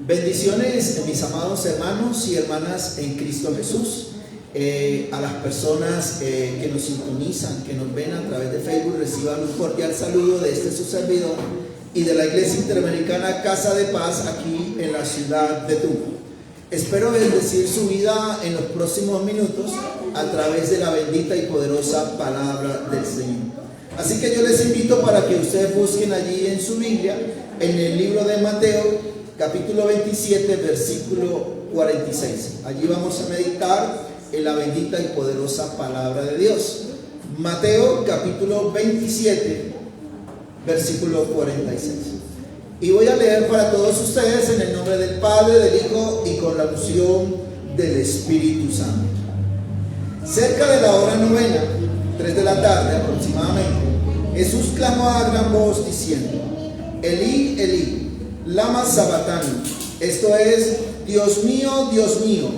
Bendiciones, mis amados hermanos y hermanas en Cristo Jesús. A las personas que nos sintonizan, que nos ven a través de Facebook, reciban un cordial saludo de su servidor y de la Iglesia Interamericana Casa de Paz aquí en la ciudad de Tunja. Espero bendecir su vida en los próximos minutos a través de la bendita y poderosa palabra del Señor. Así que yo les invito para que ustedes busquen allí en su Biblia, en el libro de Mateo, capítulo 27, versículo 46. Allí vamos a meditar en la bendita y poderosa palabra de Dios. Mateo, capítulo 27, versículo 46. Y voy a leer para todos ustedes en el nombre del Padre, del Hijo y con la unción del Espíritu Santo. Cerca de la hora novena, 3 de la tarde aproximadamente, Jesús clamó a gran voz diciendo: Elí, Elí, lama sabactani. Esto es: Dios mío,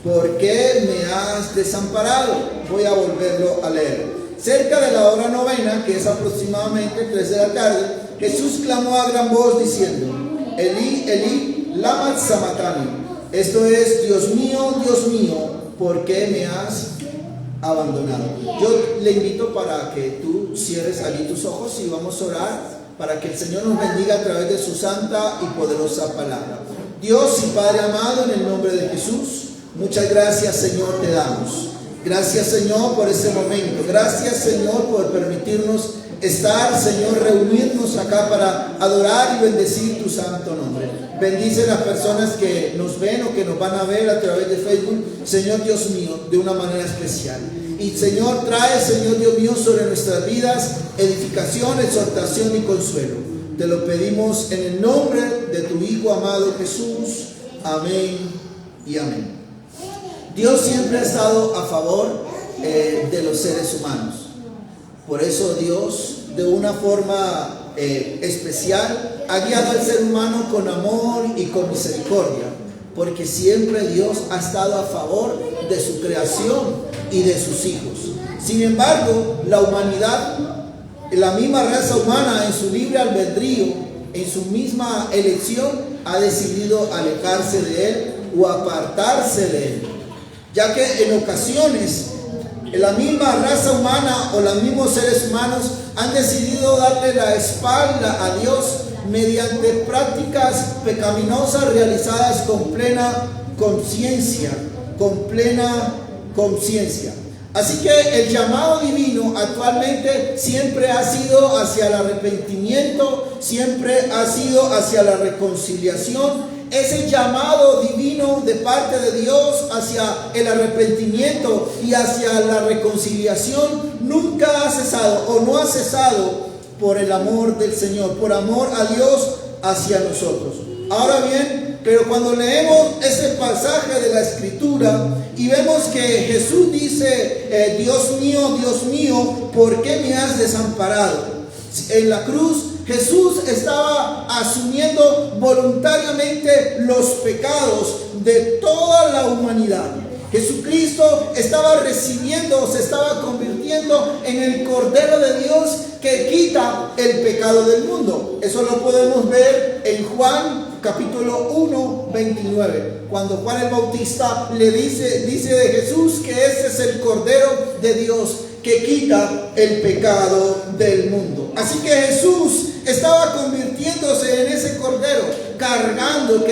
¿por qué me has desamparado? Voy a volverlo a leer. Cerca de la hora novena, que es aproximadamente 3 de la tarde, Jesús clamó a gran voz diciendo: Elí, Elí, lama sabactani. Esto es: Dios mío, ¿por qué me has abandonado? Yo le invito para que tú cierres allí tus ojos y vamos a orar para que el Señor nos bendiga a través de su santa y poderosa palabra. Dios y Padre amado, en el nombre de Jesús, muchas gracias, Señor, te damos. Gracias, Señor, por ese momento. Gracias, Señor, por permitirnos estar, Señor, reunirnos acá para adorar y bendecir tu santo nombre. Bendice a las personas que nos ven o que nos van a ver a través de Facebook, Señor Dios mío, de una manera especial. Y Señor, trae, Señor Dios mío, sobre nuestras vidas edificación, exhortación y consuelo. Te lo pedimos en el nombre de tu Hijo amado Jesús. Amén y amén. Dios siempre ha estado a favor de los seres humanos. Por eso Dios, de una forma especial, ha guiado al ser humano con amor y con misericordia, porque siempre Dios ha estado a favor de su creación y de sus hijos. Sin embargo, la humanidad, la misma raza humana, en su libre albedrío, en su misma elección, ha decidido alejarse de Él o apartarse de Él, ya que en ocasiones la misma raza humana o los mismos seres humanos han decidido darle la espalda a Dios mediante prácticas pecaminosas realizadas con plena conciencia, Así que el llamado divino actualmente siempre ha sido hacia el arrepentimiento, siempre ha sido hacia la reconciliación. Ese llamado divino de parte de Dios hacia el arrepentimiento y hacia la reconciliación nunca ha cesado o no ha cesado por el amor del Señor, por amor a Dios hacia nosotros. Ahora bien, pero cuando leemos ese pasaje de la Escritura y vemos que Jesús dice: Dios mío, ¿por qué me has desamparado? En la cruz Jesús estaba asumiendo voluntariamente los pecados de toda la humanidad. Jesucristo estaba recibiendo, se estaba convirtiendo en el Cordero de Dios que quita el pecado del mundo. Eso lo podemos ver en Juan capítulo 1, 29. Cuando Juan el Bautista le dice de Jesús que ese es el Cordero de Dios que quita el pecado del mundo. Así que Jesús estaba convirtiéndose en ese Cordero, cargando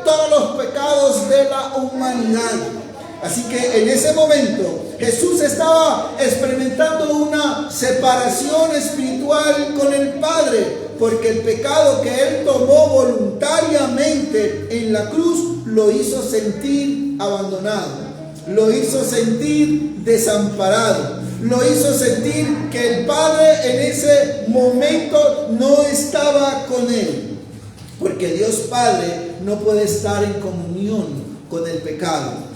todos los pecados de la humanidad. Así que en ese momento Jesús estaba experimentando una separación espiritual con el Padre, porque el pecado que Él tomó voluntariamente en la cruz lo hizo sentir abandonado, lo hizo sentir desamparado, lo hizo sentir que el Padre en ese momento no estaba con Él, porque Dios Padre no puede estar en comunión con el pecado.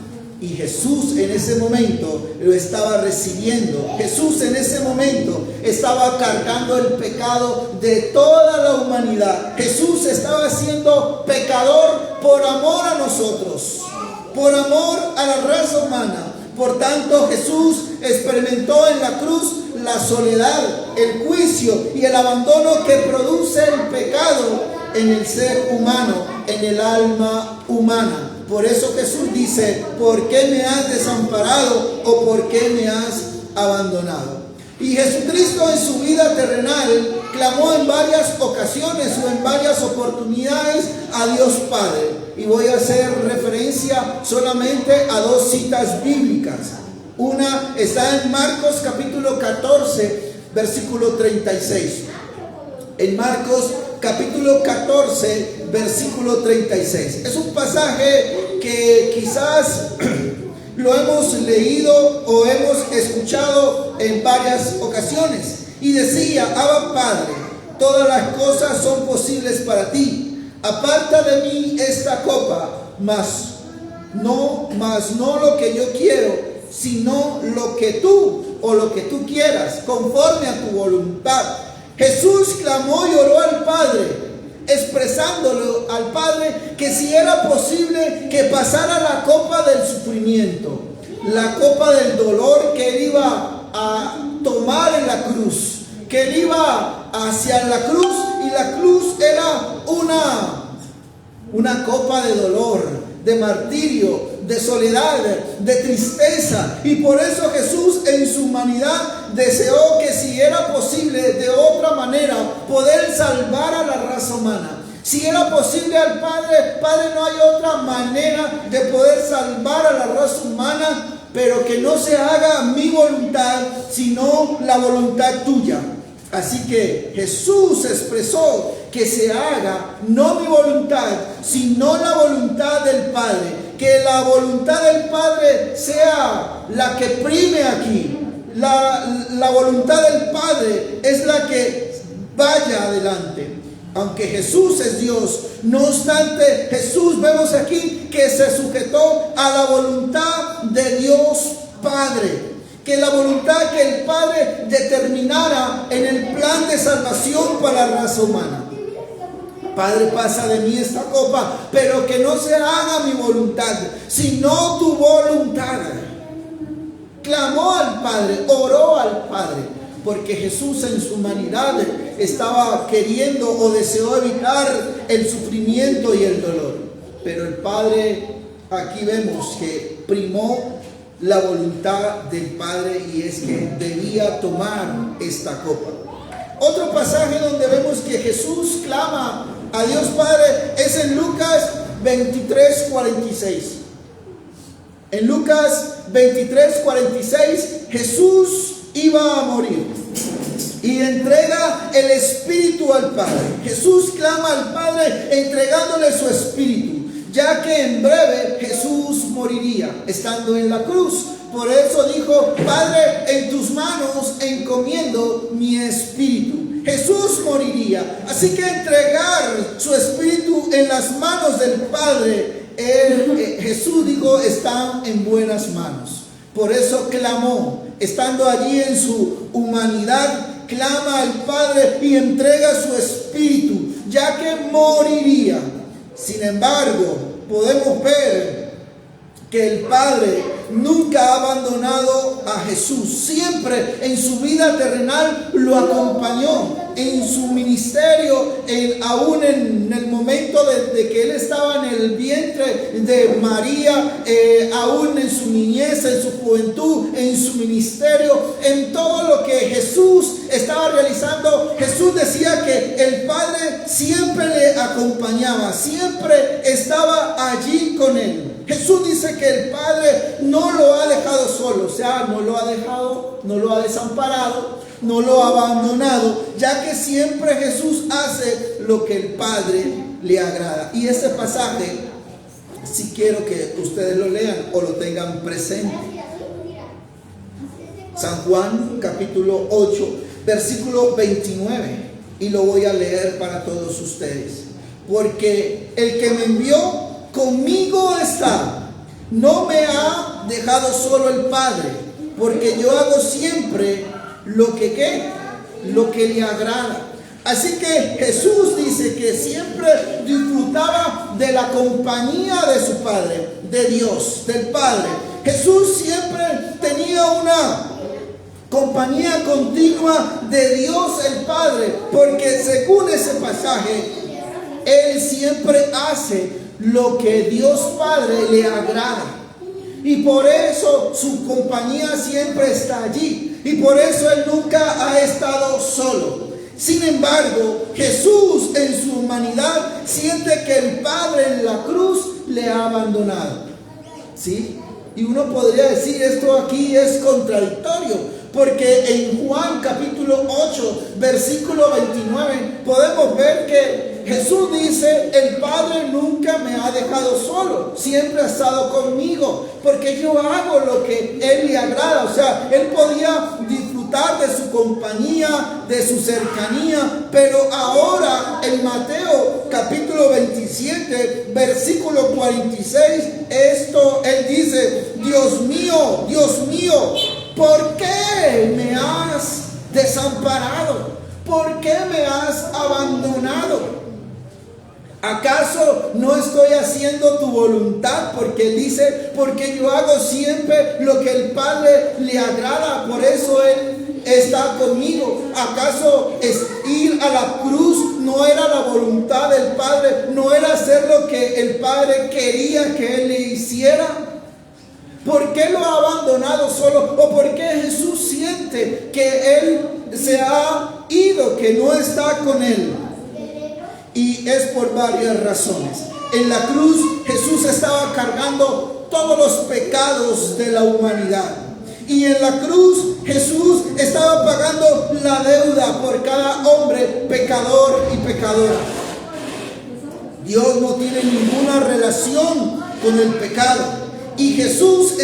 Y Jesús en ese momento lo estaba recibiendo. Jesús en ese momento estaba cargando el pecado de toda la humanidad. Jesús estaba siendo pecador por amor a nosotros, por amor a la raza humana. Por tanto, Jesús experimentó en la cruz la soledad, el juicio y el abandono que produce el pecado en el ser humano, en el alma humana. Por eso Jesús dice, ¿por qué me has desamparado o por qué me has abandonado? Y Jesucristo en su vida terrenal clamó en varias ocasiones o en varias oportunidades a Dios Padre. Y voy a hacer referencia solamente a dos citas bíblicas. Una está en Marcos capítulo 14, versículo 36. En Marcos capítulo 14, versículo 36. Es un pasaje que quizás lo hemos leído o hemos escuchado en varias ocasiones. Y decía, Abba Padre, todas las cosas son posibles para ti. Aparta de mí esta copa, mas no lo que yo quiero, sino lo que tú o lo que tú quieras, conforme a tu voluntad. Jesús clamó y oró al Padre, expresándole al Padre que si era posible que pasara la copa del sufrimiento, la copa del dolor que él iba a tomar en la cruz, que él iba hacia la cruz, y la cruz era una copa de dolor, de martirio, de soledad, de tristeza. Y por eso Jesús en su humanidad deseó que si era posible de otra manera poder salvar a la raza humana. Si era posible al Padre, no hay otra manera de poder salvar a la raza humana, pero que no se haga mi voluntad, sino la voluntad tuya. Así que Jesús expresó que se haga no mi voluntad, sino la voluntad del Padre. Que la voluntad del Padre sea la que prime aquí. La voluntad del Padre es la que vaya adelante. Aunque Jesús es Dios, no obstante, Jesús vemos aquí que se sujetó a la voluntad de Dios Padre. Que la voluntad que el Padre determinara en el plan de salvación para la raza humana. Padre, pasa de mí esta copa, pero que no se haga mi voluntad, sino tu voluntad. Clamó al Padre, oró al Padre, porque Jesús en su humanidad estaba queriendo o deseó evitar el sufrimiento y el dolor. Pero el Padre, aquí vemos que primó la voluntad del Padre, y es que debía tomar esta copa. Otro pasaje donde vemos que Jesús clama a Dios Padre es en Lucas 23:46. En Lucas 23:46 Jesús iba a morir y entrega el Espíritu al Padre. Jesús clama al Padre entregándole su Espíritu, ya que en breve Jesús moriría estando en la cruz. Por eso dijo, Padre, en tus manos encomiendo mi espíritu. Jesús moriría. Así que entregar su espíritu en las manos del Padre, Jesús dijo, está en buenas manos. Por eso clamó, estando allí en su humanidad, clama al Padre y entrega su espíritu, ya que moriría. Sin embargo, podemos ver que el Padre nunca ha abandonado a Jesús. Siempre en su vida terrenal lo acompañó. En su ministerio, aún en el momento de que él estaba en el vientre de María, aún en su niñez, en su juventud, en su ministerio, en todo lo que Jesús estaba realizando, Jesús decía que el Padre siempre le acompañaba, siempre estaba allí con él. Jesús dice que el Padre no lo ha dejado solo, o sea, no lo ha dejado, no lo ha desamparado, no lo ha abandonado, ya que siempre Jesús hace lo que el Padre le agrada. Y este pasaje, si quiero que ustedes lo lean o lo tengan presente. San Juan capítulo 8, versículo 29, y lo voy a leer para todos ustedes. Porque el que me envió conmigo está, no me ha dejado solo el Padre, porque yo hago siempre lo que le agrada. Así que Jesús dice que siempre disfrutaba de la compañía de su Padre, de Dios, del Padre. Jesús siempre tenía una compañía continua de Dios el Padre, porque según ese pasaje, Él siempre hace lo que Dios Padre le agrada. Y por eso su compañía siempre está allí. Y por eso Él nunca ha estado solo. Sin embargo, Jesús en su humanidad siente que el Padre en la cruz le ha abandonado. ¿Sí? Y uno podría decir, esto aquí es contradictorio, porque en Juan capítulo 8, versículo 29, podemos ver que Jesús dice, el Padre nunca me ha dejado solo, siempre ha estado conmigo, porque yo hago lo que Él le agrada. O sea, Él podía disfrutar de su compañía, de su cercanía, pero ahora en Mateo capítulo 27, versículo 46, Él dice, Dios mío, ¿por qué me has desamparado? ¿Por qué me has abandonado? ¿Acaso no estoy haciendo tu voluntad? Porque Él dice, porque yo hago siempre lo que el Padre le agrada, por eso Él está conmigo. ¿Acaso es ir a la cruz no era la voluntad del Padre? ¿No era hacer lo que el Padre quería que Él le hiciera? ¿Por qué lo ha abandonado solo? ¿O por qué Jesús siente que Él se ha ido, que no está con Él? Y es por varias razones. En la cruz Jesús estaba cargando todos los pecados de la humanidad. Y en la cruz Jesús estaba pagando la deuda por cada hombre pecador y pecadora. Dios no tiene ninguna relación con el pecado. Y Jesús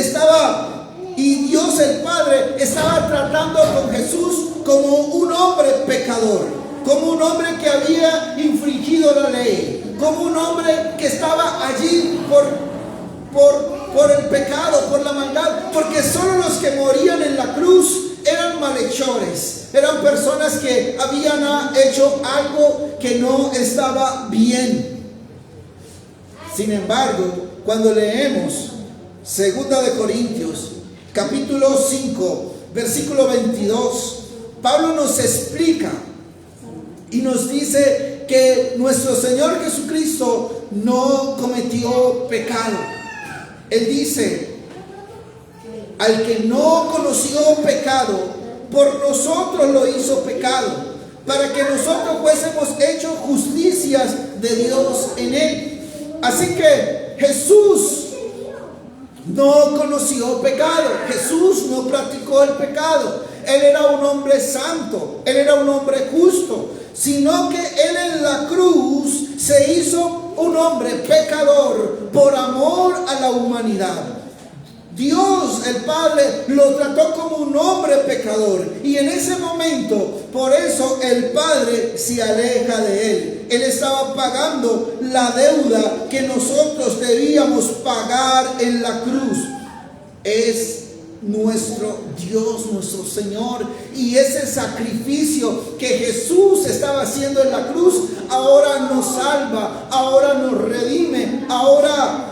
y Dios el Padre estaba tratando con Jesús como un hombre pecador, como un hombre que había infringido la ley, como un hombre que estaba allí por el pecado, por la maldad, porque solo los que morían en la cruz eran malhechores, eran personas que habían hecho algo que no estaba bien. Sin embargo, cuando leemos 2 de Corintios, capítulo 5, versículo 22, Pablo nos explica y nos dice que nuestro Señor Jesucristo no cometió pecado. Él dice, al que no conoció pecado, por nosotros lo hizo pecado, para que nosotros fuésemos hechos justicias de Dios en Él. Así que Jesús no conoció pecado. Jesús no practicó el pecado. Él era un hombre santo, Él era un hombre justo, sino que Él en la cruz se hizo un hombre pecador por amor a la humanidad. Dios el Padre lo trató como un hombre pecador, y en ese momento, por eso el Padre se aleja de Él. Él estaba pagando la deuda que nosotros debíamos pagar en la cruz. Es nuestro Dios, nuestro Señor, y ese sacrificio que Jesús estaba haciendo en la cruz ahora nos salva, ahora nos redime, ahora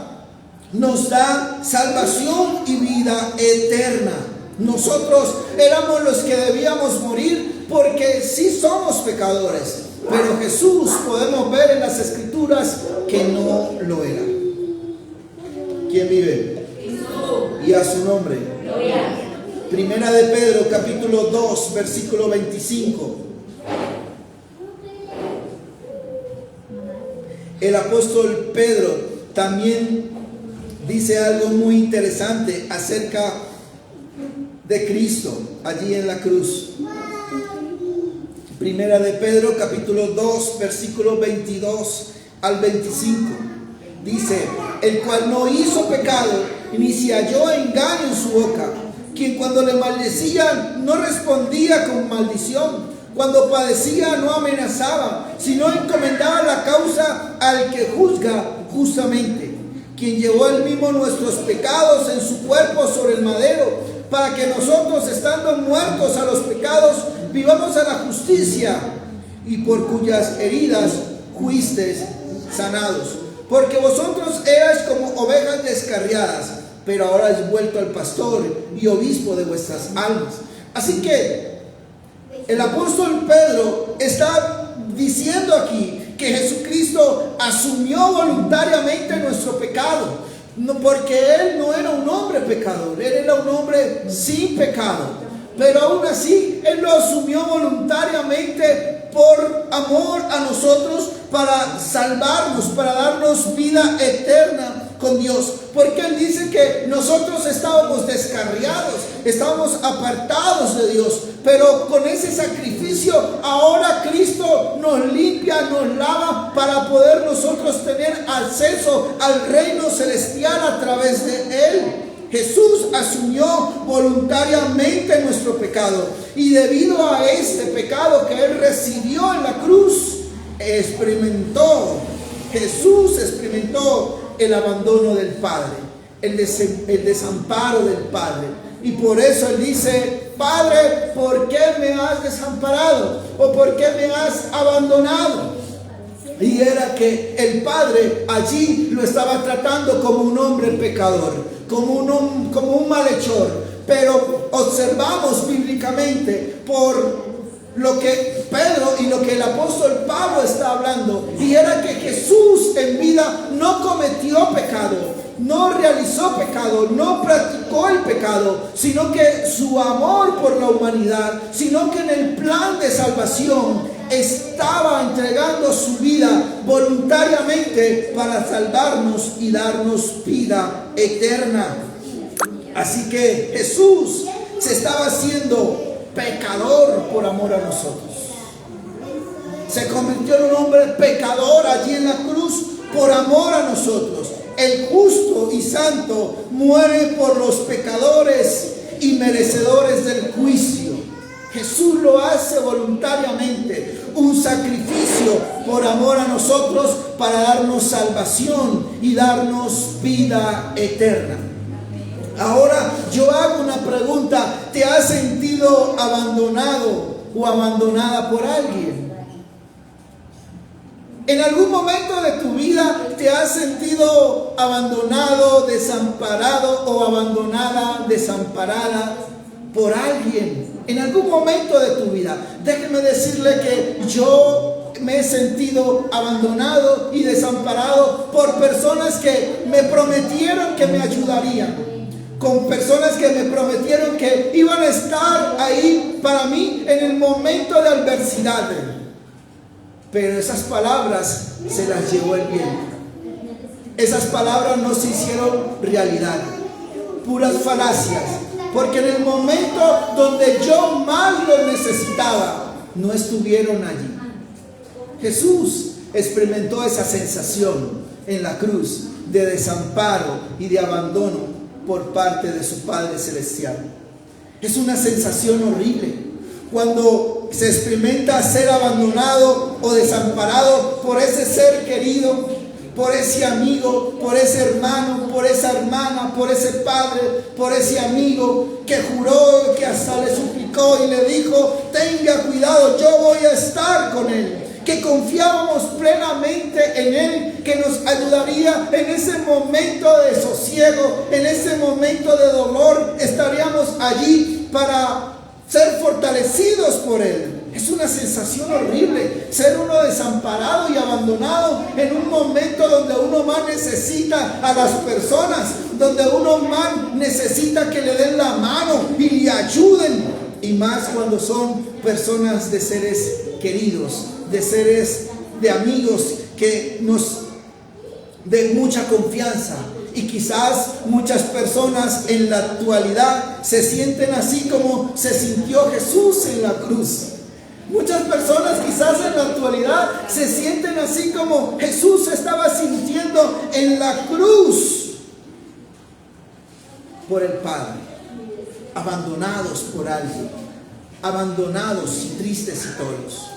nos da salvación y vida eterna. Nosotros éramos los que debíamos morir porque sí somos pecadores, pero Jesús podemos ver en las Escrituras que no lo era. ¿Quién vive? Y a su nombre. Primera de Pedro capítulo 2 versículo 25. El apóstol Pedro también dice algo muy interesante acerca de Cristo allí en la cruz. Primera de Pedro capítulo 2 versículo 22 al 25. Dice, el cual no hizo pecado, ni se halló engaño en su boca, quien cuando le maldecían no respondía con maldición, cuando padecía no amenazaba, sino encomendaba la causa al que juzga justamente, quien llevó él mismo nuestros pecados en su cuerpo sobre el madero, para que nosotros, estando muertos a los pecados, vivamos a la justicia, y por cuyas heridas fuisteis sanados. Porque vosotros erais como ovejas descarriadas, pero ahora es vuelto al pastor y obispo de vuestras almas. Así que el apóstol Pedro está diciendo aquí que Jesucristo asumió voluntariamente nuestro pecado. No, porque Él no era un hombre pecador, Él era un hombre sin pecado. Pero aún así, Él lo asumió voluntariamente por amor a nosotros, para salvarnos, para darnos vida eterna con Dios. Porque Él dice que nosotros estábamos descarriados, estábamos apartados de Dios, pero con ese sacrificio ahora Cristo nos limpia, nos lava, para poder nosotros tener acceso al reino celestial a través de Él. Jesús asumió voluntariamente nuestro pecado, y debido a este pecado que Él recibió en la cruz, Jesús experimentó el abandono del Padre, el desamparo del Padre. Y por eso Él dice: Padre, ¿por qué me has desamparado? ¿O por qué me has abandonado? Y era que el Padre allí lo estaba tratando como un hombre pecador, como un malhechor. Pero observamos bíblicamente por lo que Pedro y lo que el apóstol Pablo está hablando, y era que Jesús en vida no cometió pecado, no realizó pecado, no practicó el pecado, sino que su amor por la humanidad, sino que en el plan de salvación estaba entregando su vida voluntariamente para salvarnos y darnos vida eterna. Así que Jesús se estaba haciendo pecador por amor a nosotros. Se convirtió en un hombre pecador allí en la cruz por amor a nosotros. El justo y santo muere por los pecadores y merecedores del juicio. Jesús lo hace voluntariamente, un sacrificio por amor a nosotros, para darnos salvación y darnos vida eterna. Ahora yo hago una pregunta: ¿te has sentido abandonado o abandonada por alguien? ¿En algún momento de tu vida te has sentido abandonado, desamparado o abandonada, desamparada por alguien? En algún momento de tu vida. Déjeme decirle que yo me he sentido abandonado y desamparado por personas que me prometieron que me ayudarían, con personas que me prometieron que iban a estar ahí para mí en el momento de adversidad. Pero esas palabras se las llevó el viento. Esas palabras no se hicieron realidad, puras falacias, porque en el momento donde yo más los necesitaba, no estuvieron allí. Jesús experimentó esa sensación en la cruz de desamparo y de abandono por parte de su Padre Celestial. Es una sensación horrible cuando se experimenta ser abandonado o desamparado por ese ser querido, por ese amigo, por ese hermano, por esa hermana, por ese padre, por ese amigo que juró, que hasta le suplicó y le dijo: tenga cuidado, yo voy a estar con él. Que confiábamos plenamente en Él, que nos ayudaría en ese momento de sosiego, en ese momento de dolor. Estaríamos allí para ser fortalecidos por Él. Es una sensación horrible ser uno desamparado y abandonado en un momento donde uno más necesita a las personas, donde uno más necesita que le den la mano y le ayuden. Y más cuando son personas de seres queridos, de seres, de amigos que nos den mucha confianza. Y quizás muchas personas en la actualidad se sienten así como se sintió Jesús en la cruz. Muchas personas quizás en la actualidad se sienten así como Jesús se estaba sintiendo en la cruz por el Padre, abandonados por alguien, abandonados y tristes y solos.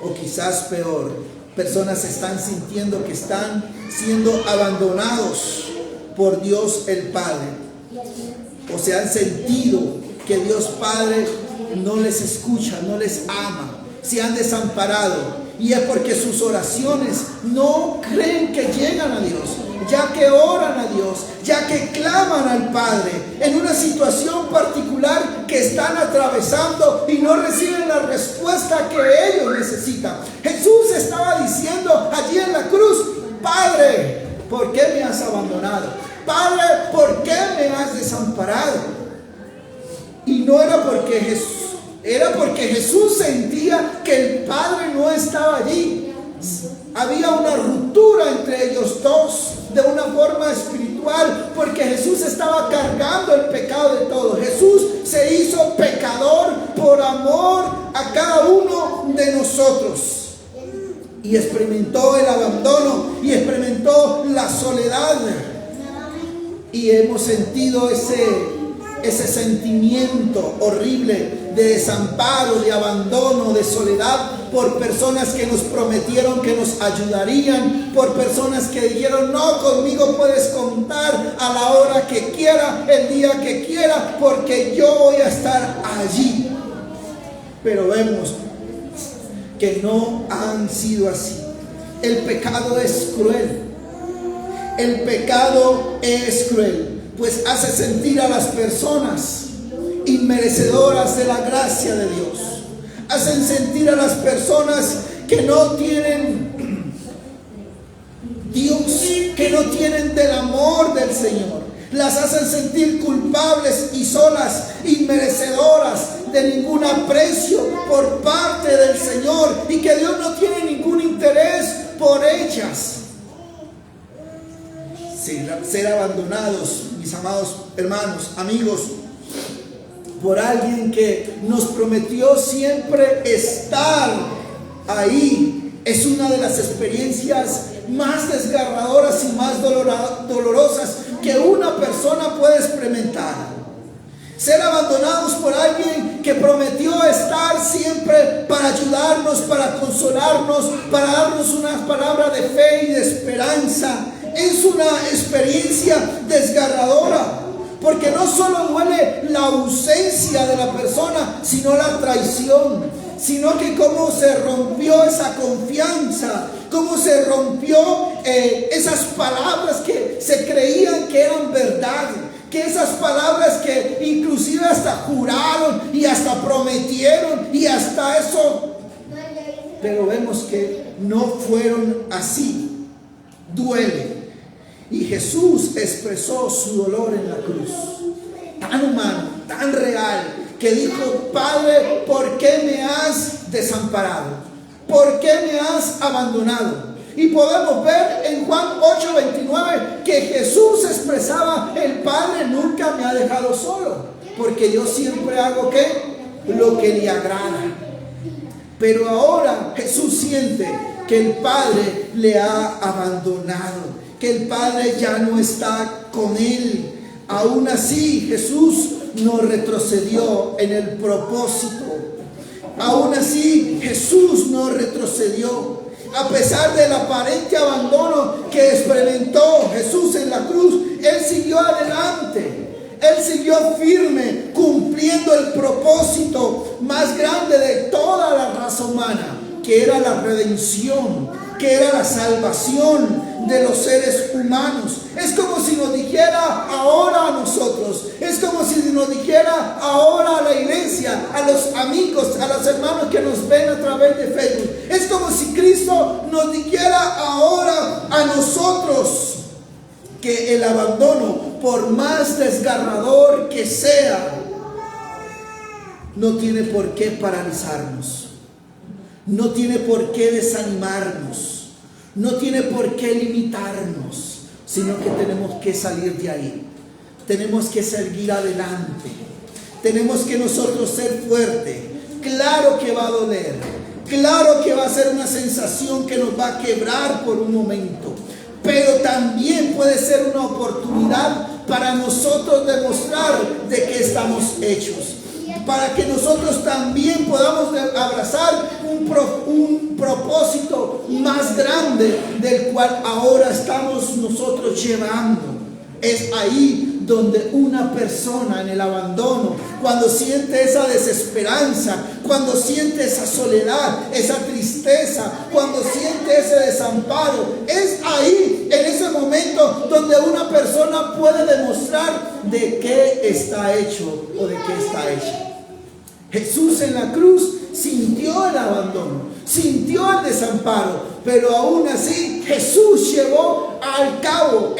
O quizás peor, personas están sintiendo que están siendo abandonados por Dios el Padre, o se han sentido que Dios Padre no les escucha, no les ama, se han desamparado, y es porque sus oraciones no creen que llegan a Dios, ya que oran a Dios, ya que claman al Padre en una situación particular que están atravesando y no reciben la respuesta que ellos necesitan. Jesús estaba diciendo allí en la cruz: Padre, ¿por qué me has abandonado? Padre, ¿por qué me has desamparado? Y no era porque Jesús, era porque Jesús sentía que el Padre no estaba allí. Había una ruptura entre ellos dos de una forma espiritual, porque Jesús estaba cargando el pecado de todos. Jesús se hizo pecador por amor a cada uno de nosotros, y experimentó el abandono y experimentó la soledad, y hemos sentido ese sentimiento horrible de desamparo, de abandono, de soledad, por personas que nos prometieron que nos ayudarían, por personas que dijeron: no, conmigo puedes contar a la hora que quiera, el día que quiera, porque yo voy a estar allí. Pero vemos que no han sido así. El pecado es cruel. El pecado es cruel, pues hace sentir a las personas inmerecedoras de la gracia de Dios. Hacen sentir a las personas que no tienen Dios, que no tienen del amor del Señor. Las hacen sentir culpables y solas, inmerecedoras de ningún aprecio por parte del Señor, y que Dios no tiene ningún interés por ellas. Ser abandonados, mis amados hermanos, amigos, por alguien que nos prometió siempre estar ahí, es una de las experiencias más desgarradoras y más dolorosas que una persona puede experimentar. Ser abandonados por alguien que prometió estar siempre para ayudarnos, para consolarnos, para darnos una palabra de fe y de esperanza, es una experiencia desgarradora. Porque no solo duele la ausencia de la persona, sino la traición, sino que cómo se rompió esa confianza, cómo se rompió esas palabras que se creían que eran verdad, que esas palabras que inclusive hasta juraron y hasta prometieron y hasta eso, pero vemos que no fueron así. Duele. Y Jesús expresó su dolor en la cruz, tan humano, tan real, que dijo: Padre, ¿por qué me has desamparado? ¿Por qué me has abandonado? Y podemos ver en Juan 8:29 que Jesús expresaba: el Padre nunca me ha dejado solo, porque yo siempre hago ¿qué? Lo que le agrada. Pero ahora Jesús siente que el Padre le ha abandonado, que el Padre ya no está con él. Aún así, Jesús no retrocedió en el propósito. Aún así, Jesús no retrocedió. A pesar del aparente abandono que experimentó Jesús en la cruz, Él siguió adelante. Él siguió firme, cumpliendo el propósito más grande de toda la raza humana, que era la redención, que era la salvación de los seres humanos. Es como si nos dijera ahora a nosotros, es como si nos dijera ahora a la iglesia, a los amigos, a los hermanos que nos ven a través de Facebook. Es como si Cristo nos dijera ahora a nosotros que el abandono, por más desgarrador que sea, no tiene por qué paralizarnos, no tiene por qué desanimarnos, no tiene por qué limitarnos, sino que tenemos que salir de ahí. Tenemos que seguir adelante. Tenemos que nosotros ser fuertes. Claro que va a doler. Claro que va a ser una sensación que nos va a quebrar por un momento. Pero también puede ser una oportunidad para nosotros demostrar de qué estamos hechos. Para que nosotros también podamos abrazar un propósito más grande del cual ahora estamos nosotros llevando. Es ahí donde una persona en el abandono, cuando siente esa desesperanza, cuando siente esa soledad, esa tristeza, cuando siente ese desamparo, es ahí, en ese momento, donde una persona persona puede demostrar de qué está hecho o de qué está hecha. Jesús en la cruz sintió el abandono, sintió el desamparo, pero aún así Jesús llevó al cabo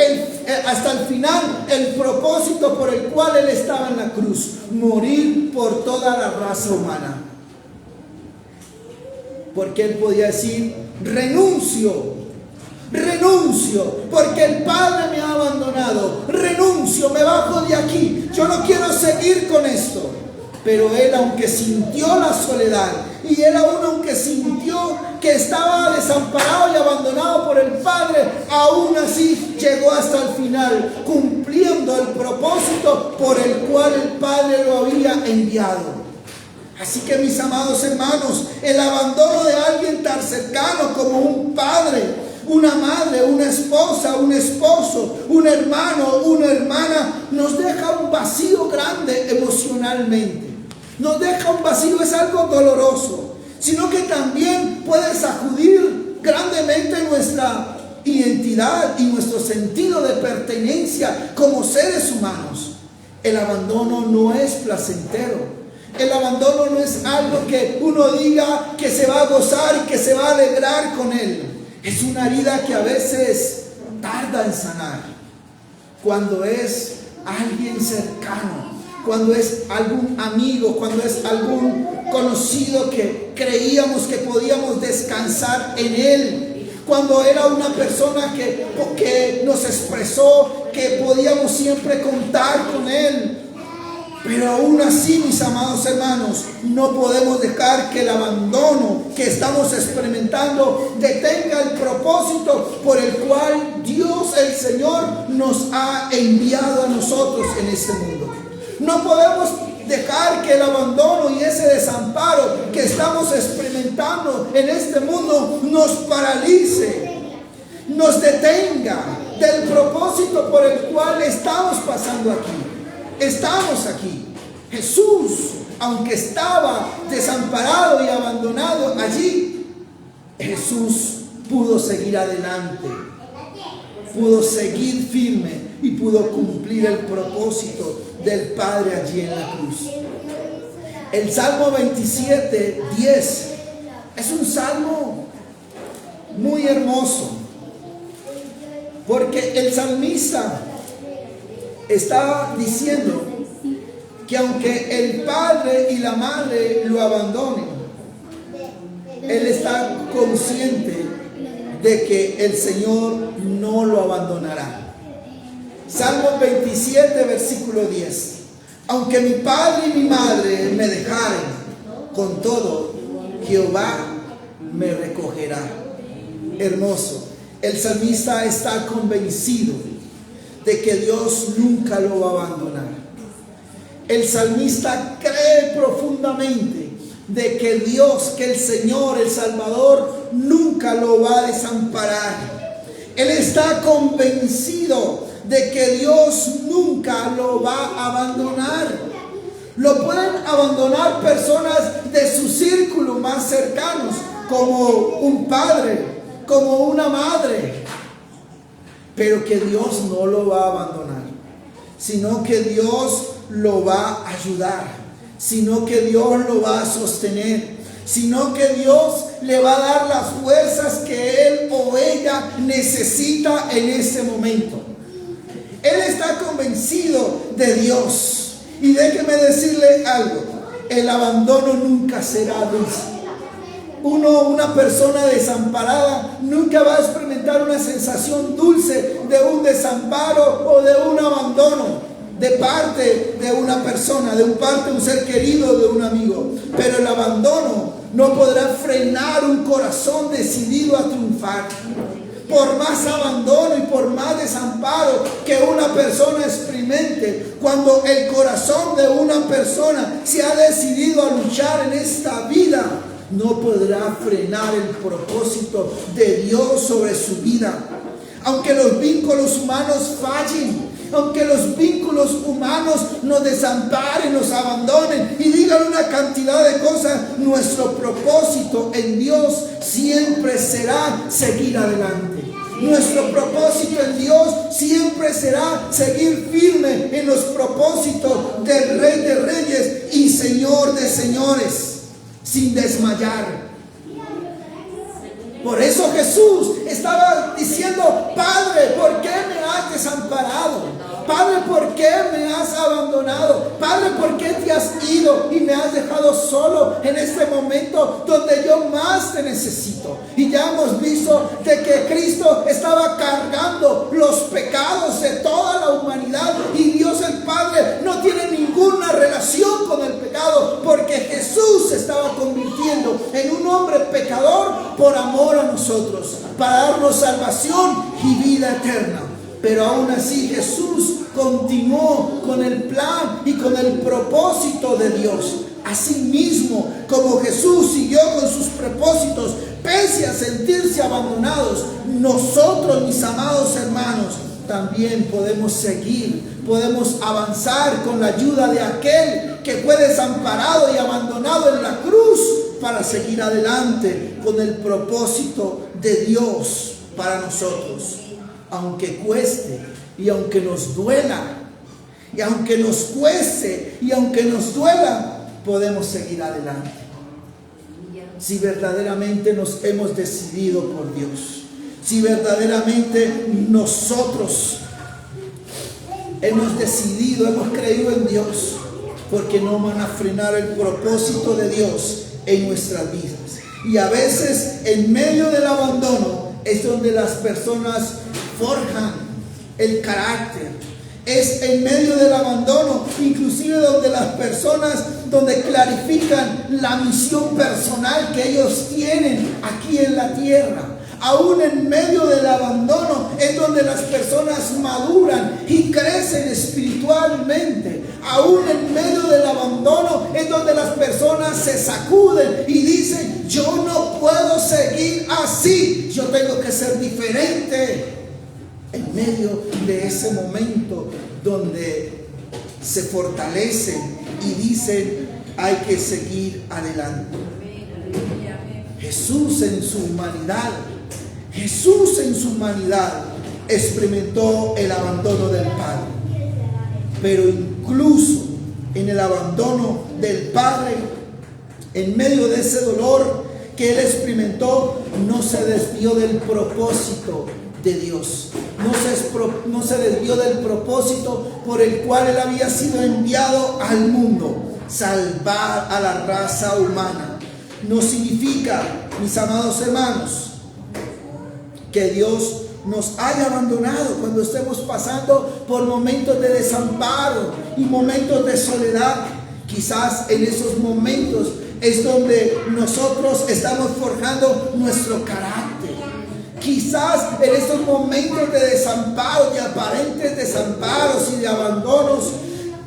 hasta el final el propósito por el cual Él estaba en la cruz: morir por toda la raza humana. Porque Él podía decir: renuncio, porque el Padre me ha abandonado, renuncio, me bajo de aquí, yo no quiero seguir con esto. Pero Él, aunque sintió la soledad, y Él aunque sintió que estaba desamparado y abandonado por el Padre, aún así llegó hasta el final, cumpliendo el propósito por el cual el Padre lo había enviado. Así que, mis amados hermanos, el abandono de alguien tan cercano como un padre, una madre, una esposa, un esposo, un hermano, una hermana, nos deja un vacío grande emocionalmente. Nos deja un vacío, es algo doloroso, sino que también puede sacudir grandemente nuestra identidad y nuestro sentido de pertenencia como seres humanos. El abandono no es placentero. El abandono no es algo que uno diga que se va a gozar y que se va a alegrar con él. Es una herida que a veces tarda en sanar. Cuando es alguien cercano, cuando es algún amigo, cuando es algún conocido que creíamos que podíamos descansar en él, cuando era una persona que nos expresó que podíamos siempre contar con él. Pero aún así, mis amados hermanos, no podemos dejar que el abandono que estamos experimentando detenga el propósito por el cual Dios, el Señor, nos ha enviado a nosotros en este mundo. No podemos dejar que el abandono y ese desamparo que estamos experimentando en este mundo nos paralice, nos detenga del propósito por el cual estamos pasando aquí. Estamos aquí. Jesús, aunque estaba desamparado y abandonado allí, Jesús pudo seguir adelante, pudo seguir firme y pudo cumplir el propósito del Padre allí en la cruz. El Salmo 27, 10 es un salmo muy hermoso, porque el salmista estaba diciendo que aunque el padre y la madre lo abandonen, él está consciente de que el Señor no lo abandonará. Salmo 27, versículo 10. Aunque mi padre y mi madre me dejaren, con todo Jehová me recogerá. Hermoso. El salmista está convencido de que Dios nunca lo va a abandonar. El salmista cree profundamente de que Dios, que el Señor, el Salvador, nunca lo va a desamparar. Él está convencido de que Dios nunca lo va a abandonar. Lo pueden abandonar personas de su círculo más cercanos, como un padre, como una madre, pero que Dios no lo va a abandonar, sino que Dios lo va a ayudar, sino que Dios lo va a sostener, sino que Dios le va a dar las fuerzas que él o ella necesita en ese momento. Él está convencido de Dios. Y déjeme decirle algo: el abandono nunca será dulce. Una persona desamparada nunca va a experimentar una sensación dulce de un desamparo o de un abandono de parte de una persona, de parte de un ser querido, de un amigo. Pero el abandono no podrá frenar un corazón decidido a triunfar. Por más abandono y por más desamparo que una persona experimente, cuando el corazón de una persona se ha decidido a luchar en esta vida, no podrá frenar el propósito de Dios sobre su vida. Aunque los vínculos humanos fallen, aunque los vínculos humanos nos desamparen, nos abandonen y digan una cantidad de cosas, nuestro propósito en Dios siempre será seguir adelante. Nuestro propósito en Dios siempre siempre será seguir firme en los propósitos del Rey de Reyes y Señor de Señores, sin desmayar. Por eso Jesús estaba diciendo: Padre, ¿por qué me has desamparado? Padre, ¿por qué me has abandonado? Padre, ¿por qué te has ido y me has dejado solo en este momento donde yo más te necesito? Y ya hemos visto de que Cristo estaba cargando los pecados de toda la humanidad, y Dios el Padre no tiene ninguna relación con el pecado, porque Jesús se estaba convirtiendo en un hombre pecador por amor a nosotros, para darnos salvación y vida eterna. Pero aún así Jesús continuó con el plan y con el propósito de Dios. Asimismo, como Jesús siguió con sus propósitos, pese a sentirse abandonados, nosotros, mis amados hermanos, también podemos seguir, podemos avanzar con la ayuda de aquel que fue desamparado y abandonado en la cruz, para seguir adelante con el propósito de Dios para nosotros. Aunque cueste y aunque nos duela, y aunque nos cueste y aunque nos duela, podemos seguir adelante. Si verdaderamente nos hemos decidido por Dios, si verdaderamente nosotros hemos decidido, hemos creído en Dios, porque no van a frenar el propósito de Dios en nuestras vidas. Y a veces en medio del abandono es donde las personas forjan el carácter. Es en medio del abandono, inclusive donde las personas, donde clarifican la misión personal que ellos tienen aquí en la tierra. Aún en medio del abandono es donde las personas maduran y crecen espiritualmente. Aún en medio del abandono es donde las personas se sacuden y dicen: yo no puedo seguir así, yo tengo que ser diferente. En medio de ese momento donde se fortalecen y dicen: hay que seguir adelante. Jesús en su humanidad experimentó el abandono del Padre. Pero incluso en el abandono del Padre, en medio de ese dolor que Él experimentó, no se desvió del propósito de Dios. No se desvió del propósito por el cual Él había sido enviado al mundo: salvar a la raza humana. No significa, mis amados hermanos, que Dios nos haya abandonado cuando estemos pasando por momentos de desamparo y momentos de soledad. Quizás en esos momentos es donde nosotros estamos forjando nuestro carácter. Quizás en estos momentos de desamparo, de aparentes desamparos y de abandonos,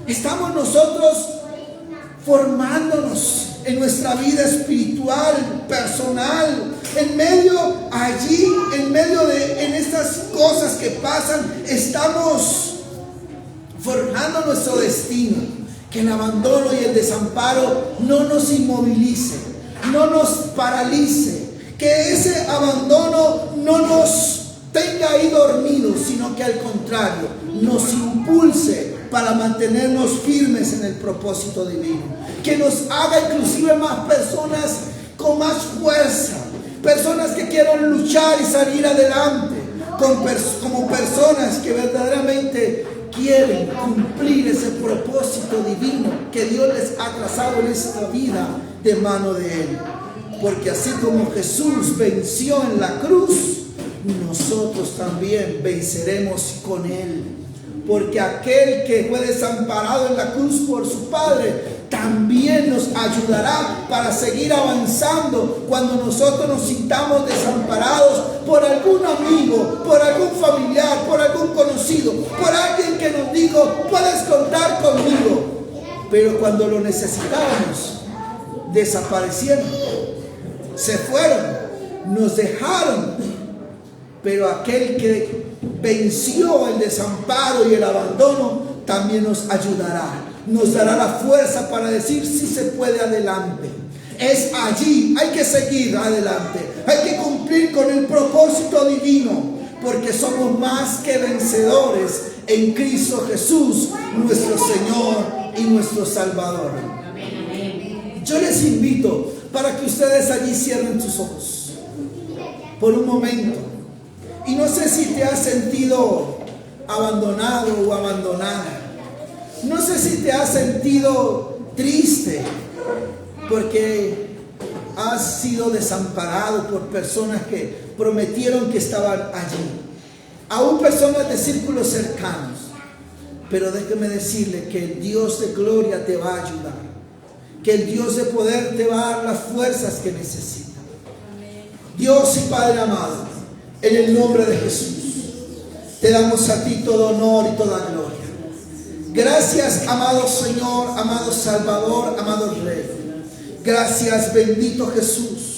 estamos nosotros formándonos en nuestra vida espiritual, personal. En estas cosas que pasan, estamos forjando nuestro destino. Que el abandono y el desamparo no nos inmovilice, no nos paralice. Que ese abandono no nos tenga ahí dormidos, sino que al contrario, nos impulse para mantenernos firmes en el propósito divino. Que nos haga inclusive más personas con más fuerza, personas que quieran luchar y salir adelante, como personas que verdaderamente quieren cumplir ese propósito divino que Dios les ha trazado en esta vida de mano de Él. Porque así como Jesús venció en la cruz, nosotros también venceremos con Él. Porque aquel que fue desamparado en la cruz por su Padre también nos ayudará para seguir avanzando cuando nosotros nos sintamos desamparados por algún amigo, por algún familiar, por algún conocido, por alguien que nos dijo: puedes contar conmigo. Pero cuando lo necesitábamos, desaparecieron, se fueron, nos dejaron. Pero aquel que venció el desamparo y el abandono también nos ayudará, nos dará la fuerza para decir: sí se puede adelante. Es allí, hay que seguir adelante, hay que cumplir con el propósito divino, porque somos más que vencedores en Cristo Jesús, nuestro Señor y nuestro Salvador. Yo les invito para que ustedes allí cierren sus ojos por un momento. Y no sé si te has sentido abandonado o abandonada. No sé si te has sentido triste porque has sido desamparado por personas que prometieron que estaban allí, aún personas de círculos cercanos. Pero déjeme decirle que el Dios de gloria te va a ayudar, que el Dios de poder te va a dar las fuerzas que necesitas. Dios y Padre amado, en el nombre de Jesús, te damos a ti todo honor y toda gloria. Gracias, amado Señor, amado Salvador, amado Rey. Gracias, bendito Jesús.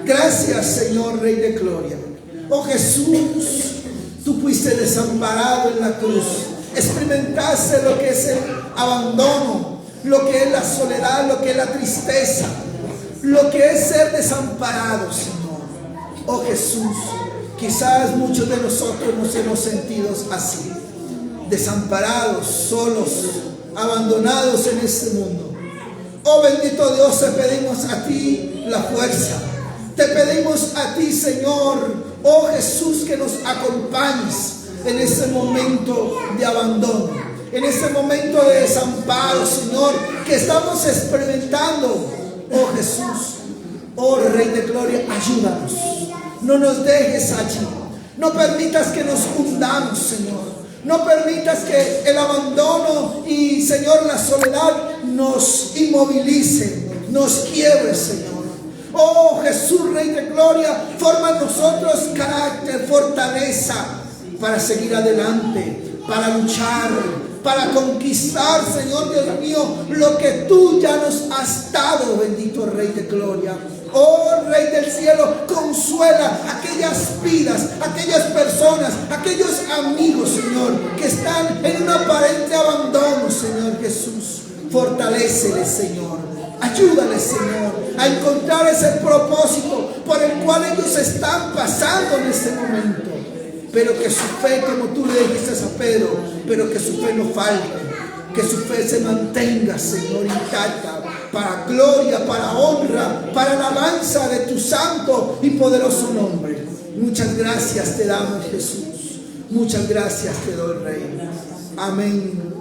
Gracias, Señor, Rey de gloria. Oh Jesús, tú fuiste desamparado en la cruz. Experimentaste lo que es el abandono, lo que es la soledad, lo que es la tristeza, lo que es ser desamparado, Señor. Oh Jesús, quizás muchos de nosotros nos hemos sentido así, desamparados, solos, abandonados en este mundo. Oh bendito Dios, te pedimos a ti la fuerza. Te pedimos a ti, Señor, oh Jesús, que nos acompañes en ese momento de abandono, en ese momento de desamparo, Señor, que estamos experimentando. Oh Jesús, oh Rey de gloria, ayúdanos. No nos dejes allí. No permitas que nos hundamos, Señor. No permitas que el abandono y, Señor, la soledad nos inmovilice, nos quiebre, Señor. Oh Jesús, Rey de gloria, forma en nosotros carácter, fortaleza para seguir adelante, para luchar, para conquistar, Señor Dios mío, lo que tú ya nos has dado, bendito Rey de gloria. Oh Rey del cielo, consuela aquellas vidas, aquellas personas, aquellos amigos, Señor, que están en un aparente abandono, Señor Jesús. Fortaléceles, Señor. Ayúdales, Señor, a encontrar ese propósito por el cual ellos están pasando en este momento. Pero que su fe, como tú le dijiste a Pedro, pero que su fe no falte, que su fe se mantenga, Señor, intacta, para gloria, para honra, para alabanza de tu santo y poderoso nombre. Muchas gracias te damos, Jesús. Muchas gracias te doy, Rey. Amén.